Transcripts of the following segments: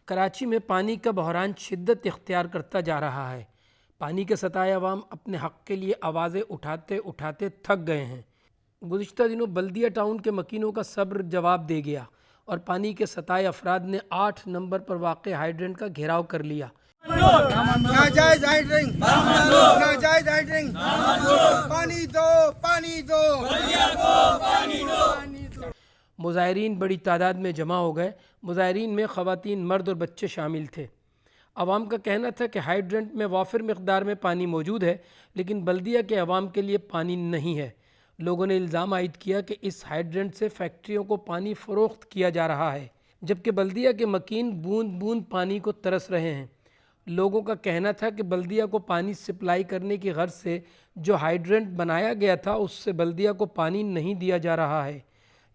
کراچی میں پانی کا بحران شدت اختیار کرتا جا رہا ہے۔ پانی کے ستائے عوام اپنے حق کے لیے آوازیں اٹھاتے اٹھاتے تھک گئے ہیں۔ گزشتہ دنوں بلدیہ ٹاؤن کے مکینوں کا صبر جواب دے گیا اور پانی کے ستائے افراد نے 8 نمبر پر واقع ہائیڈرنٹ کا گھیراؤ کر لیا۔ ناجائز ہائیڈرنگ، ناجائز ہائیڈرنگ، پانی دو، پانی دو، پانی دو۔ مظاہرین بڑی تعداد میں جمع ہو گئے۔ مظاہرین میں خواتین، مرد اور بچے شامل تھے۔ عوام کا کہنا تھا کہ ہائیڈرنٹ میں وافر مقدار میں پانی موجود ہے، لیکن بلدیہ کے عوام کے لیے پانی نہیں ہے۔ لوگوں نے الزام عائد کیا کہ اس ہائیڈرنٹ سے فیکٹریوں کو پانی فروخت کیا جا رہا ہے، جبکہ بلدیہ کے مکین بوند بوند پانی کو ترس رہے ہیں۔ لوگوں کا کہنا تھا کہ بلدیہ کو پانی سپلائی کرنے کی غرض سے جو ہائیڈرنٹ بنایا گیا تھا اس سے بلدیہ کو پانی نہیں دیا جا رہا ہے۔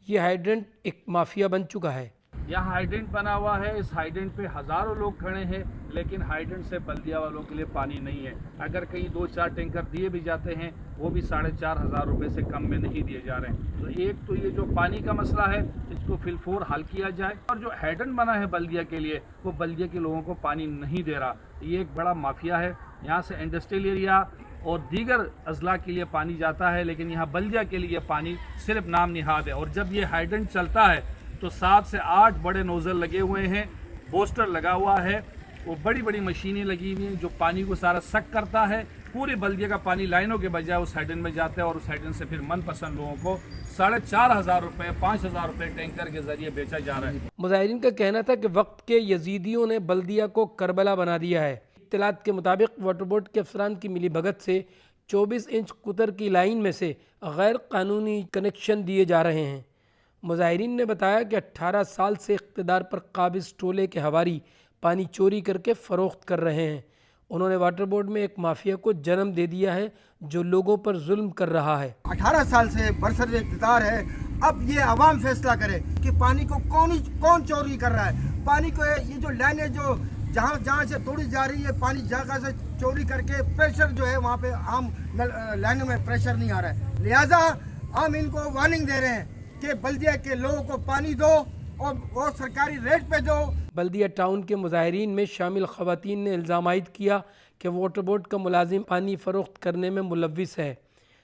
یہ ہائیڈرنٹ ایک مافیا بن چکا ہے۔ یہاں ہائیڈرنٹ بنا ہوا ہے، اس ہائیڈرنٹ پہ ہزاروں لوگ کھڑے ہیں، لیکن ہائیڈرنٹ سے بلدیہ والوں کے لیے پانی نہیں ہے۔ اگر کہیں 2-4 ٹینکر دیے بھی جاتے ہیں وہ بھی 4,500 روپے سے کم میں نہیں دیے جا رہے ہیں۔ تو ایک تو یہ جو پانی کا مسئلہ ہے اس کو فی الفور حل کیا جائے، اور جو ہائیڈرنٹ بنا ہے بلدیہ کے لیے وہ بلدیہ کے لوگوں کو پانی نہیں دے رہا۔ یہ ایک بڑا مافیا ہے۔ یہاں سے انڈسٹریل ایریا اور دیگر اضلاع کے لیے پانی جاتا ہے، لیکن یہاں بلدیہ کے لیے پانی صرف نام نہاد ہے۔ اور جب یہ ہائیڈرنٹ چلتا ہے تو 7 سے 8 بڑے نوزل لگے ہوئے ہیں، بوسٹر لگا ہوا ہے، وہ بڑی بڑی مشینیں لگی ہوئی ہیں جو پانی کو سارا سک کرتا ہے۔ پورے بلدیہ کا پانی لائنوں کے بجائے اس ہائیڈرنٹ میں جاتا ہے، اور اس ہائیڈرنٹ سے پھر من پسند لوگوں کو 4,500 روپے 5,000 روپے ٹینکر کے ذریعے بیچا جا رہا ہے۔ مظاہرین کا کہنا تھا کہ وقت کے یزیدیوں نے بلدیہ کو کربلا بنا دیا ہے۔ اطلاعات کے مطابق واٹر بورڈ کے افسران کی ملی بھگت سے 24 انچ قطر کی لائن میں سے غیر قانونی کنیکشن دیے جا رہے ہیں۔ مظاہرین نے بتایا کہ 18 سال سے اقتدار پر قابض ٹولے کے حواری پانی چوری کر کے فروخت کر رہے ہیں۔ انہوں نے واٹر بورڈ میں ایک مافیا کو جنم دے دیا ہے جو لوگوں پر ظلم کر رہا ہے۔ 18 سال سے برسر اقتدار ہے، اب یہ عوام فیصلہ کرے کہ پانی کو کون چوری کر رہا ہے۔ پانی کو یہ جو لائنیں جو جہاں سے توڑی جا رہی ہے، پانی جگہ سے چوری کر کے پریشر جو ہے وہاں پہ عام لائنوں میں پریشر نہیں آ رہا ہے، لہٰذا ہم ان کو وارننگ دے رہے ہیں کہ بلدیہ کے لوگوں کو پانی دو اور وہ سرکاری ریٹ پہ دو۔ بلدیہ ٹاؤن کے مظاہرین میں شامل خواتین نے الزام عائد کیا کہ واٹر بورڈ کا ملازم پانی فروخت کرنے میں ملوث ہے۔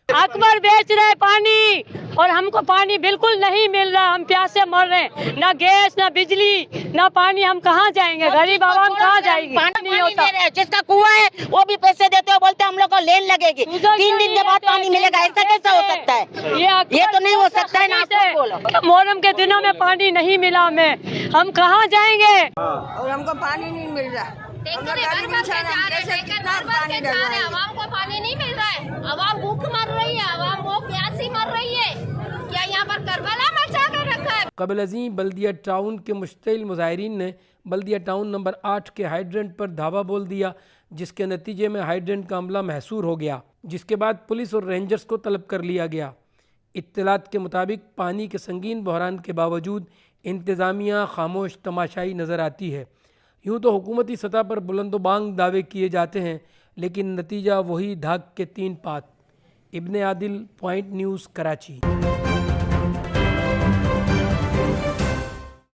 اکبر بیچ رہے پانی اور ہم کو پانی بالکل نہیں مل رہا، ہم پیاسے مر رہے ہیں، نہ گیس نہ بجلی نہ پانی، ہم کہاں جائیں گے؟ غریب عوام کہاں جائے گی؟ پانی نہیں ہوتا، جس کا کنواں ہے وہ بھی پیسے دیتے ہو، بولتے ہم لوگ کو لین لگے گی، 3 دن کے بعد پانی ملے گا، ایسا کیسا ہو سکتا ہے؟ یہ تو نہیں ہو سکتا ہے نا۔ محرم کے دنوں میں پانی نہیں ملا ہمیں، ہم کہاں جائیں گے؟ اور ہم کو پانی نہیں مل رہا، عوام کو پانی نہیں مل رہا ہے، عوام بھوک مر رہی ہے، عوام وہ پیاسی مر رہی ہے، کیا یہاں پر کربلا مچا کر رکھا ہے؟ قبل ازیں بلدیہ ٹاؤن کے مشتعل مظاہرین نے بلدیہ ٹاؤن نمبر 8 کے ہائیڈرنٹ پر دھاوا بول دیا، جس کے نتیجے میں ہائیڈرنٹ کا عملہ محصور ہو گیا، جس کے بعد پولیس اور رینجرز کو طلب کر لیا گیا۔ اطلاعات کے مطابق پانی کے سنگین بحران کے باوجود انتظامیہ خاموش تماشائی نظر آتی ہے۔ یوں تو حکومتی سطح پر بلند و بانگ دعوے کیے جاتے ہیں، لیکن نتیجہ وہی ڈھاک کے 3 پات۔ ابن عادل، پوائنٹ نیوز، کراچی۔